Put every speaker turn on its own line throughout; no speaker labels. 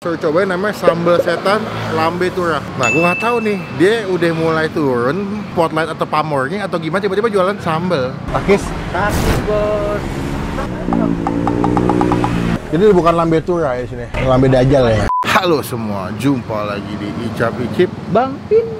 Suruh cobain namanya sambal setan lambe turah. Nah, gue nggak tahu nih, dia udah mulai turun spotlight atau pamornya atau gimana tiba-tiba jualan sambal. Takis bos. Ini bukan lambe turah ya sini, lambe dajal ya. Halo semua, jumpa lagi di Icap Icip Bang Pin.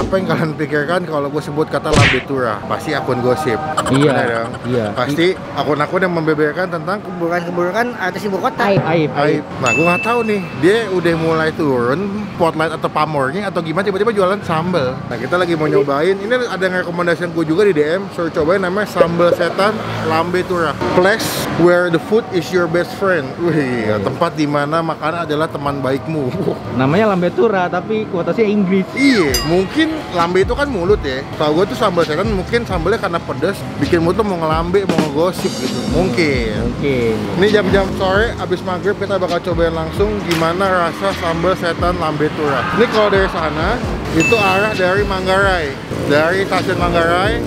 Apa yang kalian pikirkan kalau gue sebut kata lambe turah? Pasti akun gosip.
Iya
dong? Iya. Pasti akun-akun yang membeberkan tentang keburukan-keburukan artis ibu kota.
Aib.
Nah, gue nggak tahu nih, dia udah mulai turun spotlight atau pamornya atau gimana tiba-tiba jualan sambal. Nah, kita lagi mau nyobain. Ini ada rekomendasi gue juga di DM. Suruh cobain namanya sambal setan lambe turah. Place where the food is your best friend. Wih, tempat di mana makanan adalah teman baikmu.
Namanya lambe turah tapi kuotasinya Inggris.
Iya, mungkin lambe itu kan mulut ya. Tahu gue tuh sambal setan mungkin sambalnya karena pedas bikin mulut tuh mau ngelambe, mau ngegosip gitu. Mungkin. Ini jam-jam sore abis maghrib kita bakal cobain langsung gimana rasa sambal setan lambe turah. Ini kalau dari sana itu arah dari Manggarai. Dari stasiun Manggarai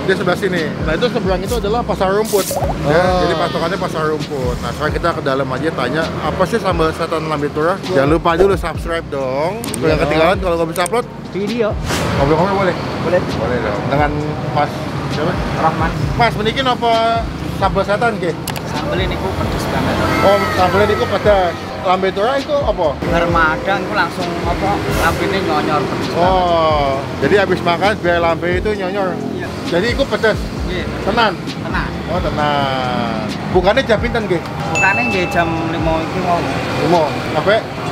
di sebelah sini. Nah, itu seberang itu adalah pasar rumput. Ya, jadi patokannya pasar rumput. Nah, sekarang kita ke dalam aja tanya apa sih sambal setan lambe turah. Jangan lupa dulu subscribe dong. Yang ketinggalan kalau nggak bisa upload
Video.
ngobrol-ngobrol boleh?
Boleh
Dong. Dengan Mas siapa?
Rahman.
Mas, menikin apa sambal setan ke?
Sambal ini ku pedes banget.
Oh, sambal ini ku pedas. Lambe turah itu apa?
Ramadan ku langsung apa? Lambe ini nyonyor pedes.
Oh, jadi habis makan biar lambe itu nyonyor.
Iya.
Jadi itu pedas.
Iya.
Tenan.
Tenang.
Oh, tenan. Bukannya jam pinten ke?
Bukannya nggih jam 5 iki mau.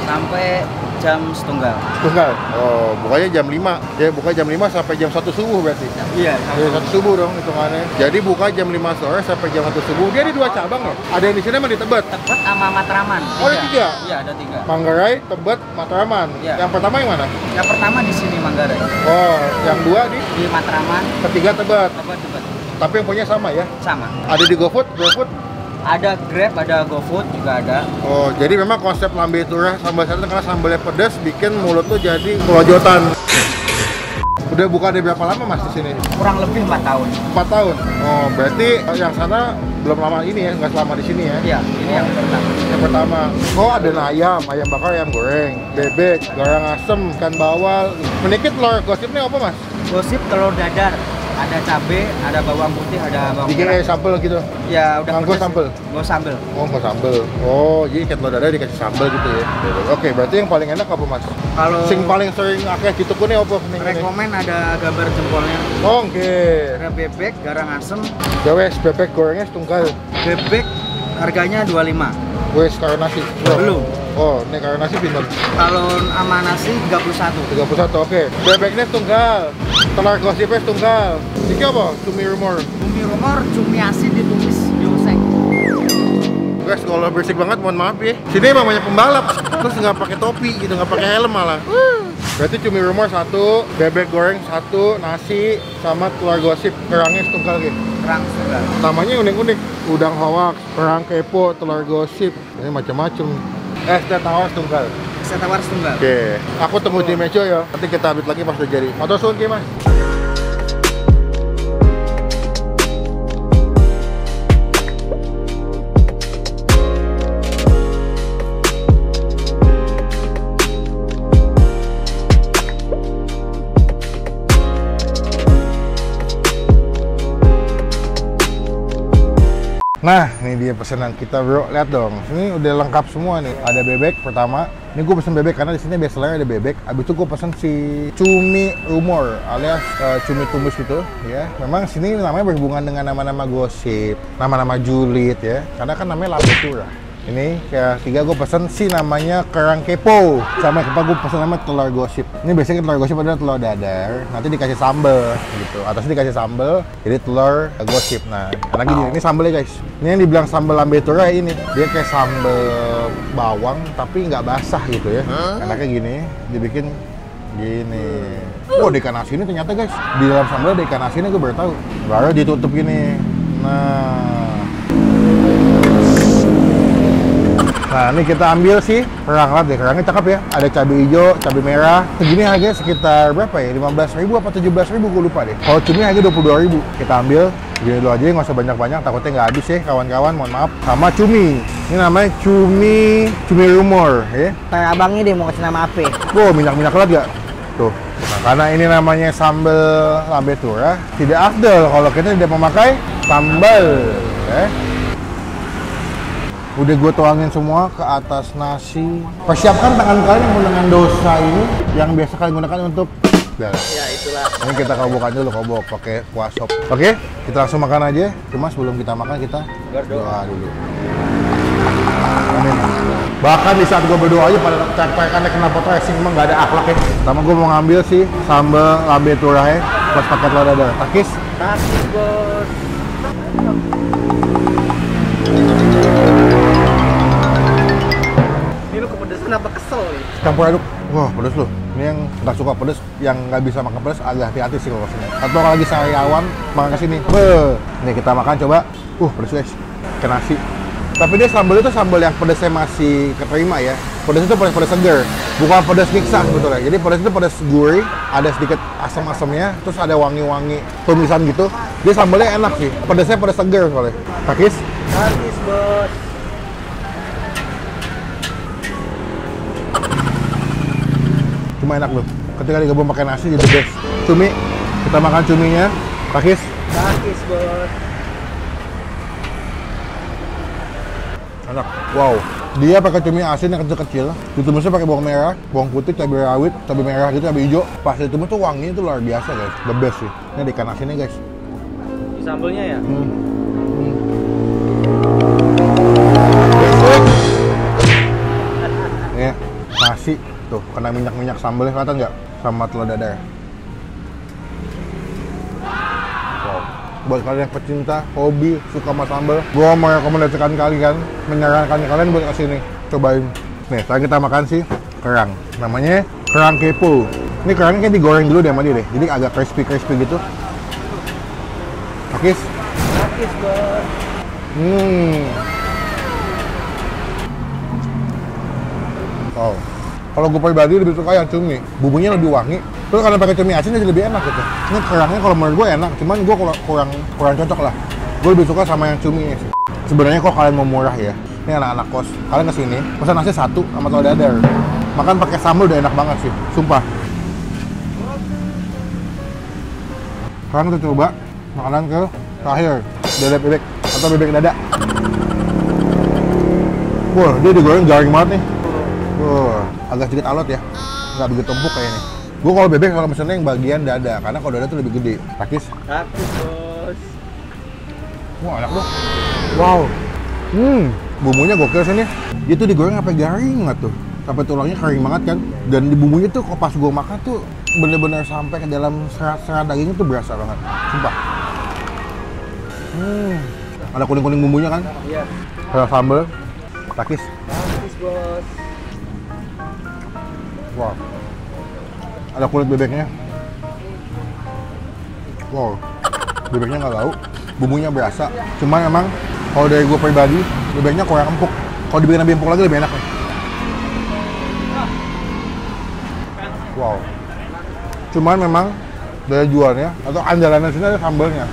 Sampai
Jam setunggal.
tunggal. Oh, bukanya jam 5. Ya, buka jam 5 sampai jam 1 subuh berarti.
Iya.
Ya, 1 subuh dong hitungannya. Jadi buka jam 5 sore sampai jam 1 subuh. Dia di 2 cabang loh. Ada yang di sini sama di Tebet.
Tebet sama Matraman.
Oh, ada 3?
Iya, ada 3.
Manggarai, Tebet, Matraman.
Iya.
Yang pertama yang mana?
Yang pertama di sini Manggarai.
Oh, yang 2
Di Matraman.
ketiga Tebet.
Tebet.
Tapi yang punya sama ya?
Sama.
Ada di GoFood, GoFood.
Ada Grab, ada GoFood juga ada.
Oh, jadi memang konsep lambe turah sambal setan karena sambalnya pedas bikin mulut tuh jadi kelojotan. Udah buka dari berapa lama Mas di sini?
Kurang lebih 4 tahun.
4 tahun. Oh, berarti yang sana belum lama ini ya, nggak selama di sini ya?
Iya, ini yang pertama.
Yang pertama. Oh, ada ayam bakar, ayam goreng, bebek, garang asem, ikan bawal. Menikit telur gosipnya apa Mas?
Gosip telur dadar, ada cabe, ada bawang putih, ada bawang
Bikin kayak sambal gitu?
Ya, udah
Nganggo
pedes.
sambal?
Nggo sambal.
Oh, nggak sambal. Oh, jadi kayak telur dadar dikasih sambal gitu ya? Oke, berarti yang paling enak apa Mas?
Kalau
Sing paling sering akeh ditukune apa?
rekomen ada gambar jempolnya.
Oh, oke.
Ada bebek, garang asem.
Wes bebek gorengnya setunggal.
Bebek harganya 25.
Wes karo nasi.
Belum.
Oh, ini karo nasi pinten?
Kalau sama nasi 31.
31, oke. Bebeknya setunggal. Telur gosipnya setunggal. Iki apa? Cumi rumor.
Cumi rumor, cumi asin ditumis diusek.
Guys, kalau berisik banget mohon maaf ya. Sini emang banyak pembalap. Terus nggak pakai topi gitu, nggak pakai helm malah. Berarti cumi rumor 1, bebek goreng 1, nasi sama telur gosip. Kerangnya setunggal gitu.
Kerang setunggal.
Namanya unik-unik. Udang hoak, kerang kepo, telur gosip. Ini macam-macam. Es teh tawar setunggal.
Saya tawar setunggal.
Oke, aku tunggu di Mejo ya. Nanti kita update lagi pas udah jadi. Motor suun ki Mas. Nah, ini dia pesanan kita bro. Lihat dong, ini udah lengkap semua nih. Ada bebek pertama. Ini gue pesen bebek karena di sini biasanya ada bebek. Abis itu gue pesen si cumi rumor alias cumi tumis gitu ya. Memang sini namanya berhubungan dengan nama-nama gosip, nama-nama julid ya. Karena kan namanya lambe turah. Ini ketiga gue pesen si namanya kerang kepo. Sama keempat gue pesen nama telur gosip. Ini biasanya telur gosip adalah telur dadar. Nanti dikasih sambal gitu. Atasnya dikasih sambal. Jadi telur gosip. Nah, karena gini, ini sambalnya guys. Ini yang dibilang sambal lambe turah ini. Dia kayak sambal bawang tapi nggak basah gitu ya. Karena kayak gini, dibikin gini. Oh, di ikan asin ini ternyata guys. Di dalam sambal ada ikan asinnya gue baru tahu. Baru ditutup gini. Nah. Nah, ini kita ambil sih kerang. Lihat deh, kerangnya cakep ya. Ada cabai hijau, cabai merah. Segini harganya sekitar berapa ya? 15.000 apa 17.000, gue lupa deh. Kalau cumi harga 22.000. Kita ambil gini dulu aja, nggak usah banyak-banyak, takutnya nggak habis ya kawan-kawan, mohon maaf. Sama cumi. Ini namanya cumi rumor ya.
Kayak abangnya deh mau kasih nama apa?
Wow, minyak-minyak lihat gak? Tuh. Nah, karena ini namanya sambal lambe tura, tidak afdal kalau kita tidak memakai sambal ya. Udah gue tuangin semua ke atas nasi. Persiapkan tangan kalian yang menggunakan dosa ini yang biasa kalian gunakan untuk ya
itulah.
Ini kita kobokan dulu, kobok pakai kuah sop. Oke, kita langsung makan aja. Cuma sebelum kita makan kita doa dulu. Amin. Bahkan di saat gue berdoa aja pada capai kena foto racing, emang gak ada akhlak ya. Pertama gue mau ngambil sih sambal lambe turahe plus pakai telur dadar. Takis?
Takis bos. Ini lu kepedesan apa kesel nih?
Campur aduk. Wah, pedes loh. Ini yang nggak suka pedes, yang nggak bisa makan pedes agak hati-hati sih kalau kesini. Atau kalau lagi sariawan makan kesini. Nih kita makan coba. Pedes guys. Ke nasi. Tapi dia sambal itu sambal yang pedesnya masih keterima ya. Pedes itu pedes segar, bukan pedes nyiksa sebetulnya. Jadi pedes itu pedes gurih, ada sedikit asam-asamnya, terus ada wangi-wangi tumisan gitu. Dia sambalnya enak sih. Pedesnya pedes segar soalnya. Takis?
Takis bos.
Cuma enak loh. Ketika digabung pakai nasi jadi best. Cumi, kita makan cuminya. Takis?
Takis bos.
Enak. Wow. Dia pakai cumi asin yang kecil-kecil. Ditumisnya pakai bawang merah, bawang putih, cabai rawit, cabai merah gitu, cabai hijau. Pas ditumis tuh wanginya tuh luar biasa guys. The best sih. Ini di ikan asinnya guys.
Di sambelnya ya?
Ya, nasi tuh kena minyak-minyak sambalnya, kelihatan nggak? Sama telur dadar. Wow. Buat kalian yang pecinta, hobi, suka sama sambal, gua merekomendasikan kalian, menyarankan kalian buat kesini, cobain. Nih, sekarang kita makan sih kerang. Namanya kerang kepo. Ini kerangnya kayak digoreng dulu deh sama dia deh, jadi agak crispy gitu. Takis?
Takis bos.
Wow. Kalau gue pribadi lebih suka yang cumi, bumbunya lebih wangi. Terus karena pakai cumi asin jadi lebih enak gitu. Ini kerangnya kalau menurut gue enak, cuman gue kurang cocok lah. Gue lebih suka sama yang cumi sih. Sebenarnya kok kalian mau murah ya, ini anak-anak kos, kalian kesini pesan nasi 1 sama telur dadar. Makan pakai sambal udah enak banget sih, sumpah. Sekarang kita coba makanan ke terakhir, dada bebek atau bebek dada. Wah, dia digoreng garing banget nih. Wah, agak sedikit alot ya, nggak begitu empuk kayaknya. Gue kalau bebek kalau misalnya yang bagian dada, karena kalau dada tuh lebih gede. Takis?
Takis bos.
Wah, enak loh. Wow. Bumbunya gokil sih nih. Dia tuh digoreng sampai garing nggak tuh? Sampai tulangnya kering banget kan. Dan di bumbunya tuh kok pas gue makan tuh bener-bener sampai ke dalam serat-serat dagingnya tuh berasa banget. Sumpah. Ada kuning-kuning bumbunya kan?
Iya.
Kayak sambal. Takis.
Takis bos.
Wow. Ada kulit bebeknya. Wow. Bebeknya nggak bau. Bumbunya berasa. Cuman emang kalau dari gue pribadi, bebeknya kurang empuk. Kalau dibikin lebih empuk lagi lebih enak nih. Wow. Cuman memang dari jualnya atau andalannya sini ada sambalnya.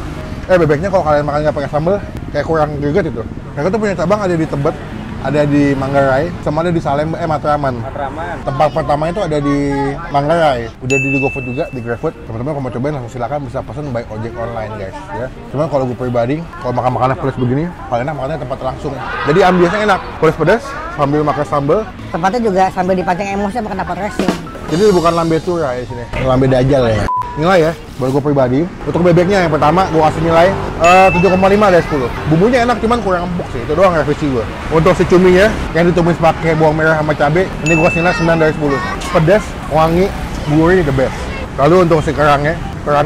Bebeknya kalau kalian makan nggak pakai sambal, kayak kurang greget itu. Mereka tuh punya cabang ada di Tebet, ada di Manggarai, sama ada di Matraman. Tempat pertama itu ada di Manggarai. Udah di GoFood juga, di GrabFood. Teman-teman kalau mau cobain langsung silakan bisa pesan by ojek online guys ya. Cuma kalau gue pribadi, kalau makan makanan pedas begini, paling enak makannya tempat langsung. Jadi ambiasnya enak, pedas sambil makan sambal.
Tempatnya juga sambil dipancing emosi sama kena racing.
Jadi bukan lambe tura ya di sini, lambe dajal ya. Nilai ya, buat gue pribadi. Untuk bebeknya yang pertama, gue kasih nilai 7,5 dari 10. Bumbunya enak, cuman kurang empuk sih. Itu doang revisi gue. Untuk si cuminya, yang ditumis pakai bawang merah sama cabai, ini gue kasih nilai 9 dari 10. Pedas, wangi, gurih, the best. Lalu untuk si kerangnya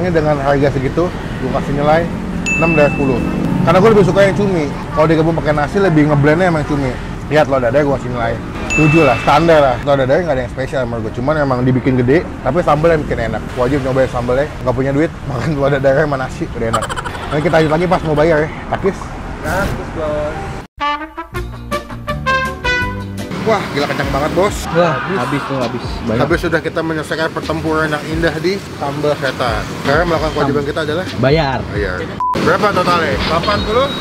dengan harga segitu, gue kasih nilai 6 dari 10. Karena gue lebih suka yang cumi. Kalau digabung pakai nasi, lebih ngeblendnya sama yang cumi. Lihat lo dada, gue kasih nilai 7 lah, standar lah. Telur dadar nggak ada yang spesial menurut gue, cuman emang dibikin gede, tapi sambalnya bikin enak. Wajib nyobain sambalnya, nggak punya duit, makan telur dadar sama nasi, udah enak. Nanti kita lanjut lagi pas mau bayar ya, Takis?
Takis bos.
Wah, gila kencang banget bos.
Wah, habis tuh, habis. Banyak.
Habis sudah kita menyelesaikan pertempuran yang indah di Sambal Setan. Sekarang melakukan kewajiban kita adalah
Bayar.
bayar. Berapa totalnya? 80?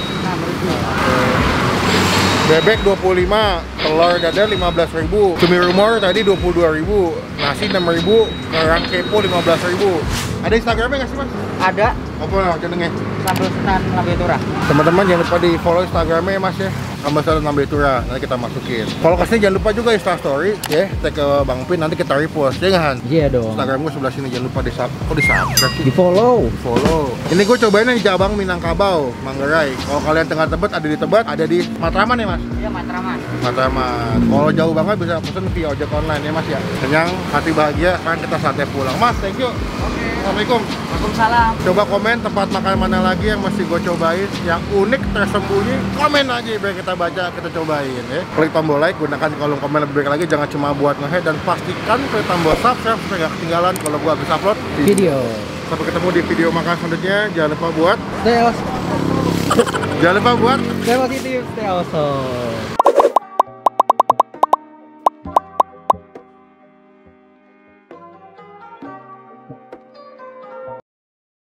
Bebek 25, telur dadar 15.000, cumi rumor tadi 22.000, nasi 6.000, kerang kepo 15.000. Ada Instagramnya nggak sih mas?
Ada
Apa lah jenengnya?
Sambal Setan Lambe Tura.
Teman-teman jangan lupa di follow Instagramnya ya mas ya. Sambal Setan Lambe Tura, nanti kita masukin. Kalau kesini jangan lupa juga Instastory ya, tag ke Bang Pin nanti kita repost, ya nggak Han?
Iya dong.
Instagram gue sebelah sini jangan lupa di-subscribe sih.
Di follow.
Follow. Ini gue cobain di Cabang Minangkabau, Manggarai. Kalau kalian tengah Tebet ada di Tebet, ada di Matraman ya mas?
Iya, Matraman.
Matraman. Kalau jauh banget bisa pesen via ojek online ya mas ya. Kenyang, hati bahagia, kan kita saatnya pulang. Mas, thank you.
Oke.
Assalamualaikum.
Waalaikumsalam.
Coba komen tempat makan mana lagi yang mesti gue cobain, yang unik, tersembunyi. Komen aja biar kita baca, kita cobain ya. Klik tombol like, gunakan kolom komen lebih baik lagi. Jangan cuma buat nge-head dan pastikan klik tombol subscribe supaya nggak ketinggalan kalau gue habis upload
Video.
Sampai ketemu di video makan selanjutnya. Jangan lupa buat
Stay
jangan lupa buat
positif, stay awesome.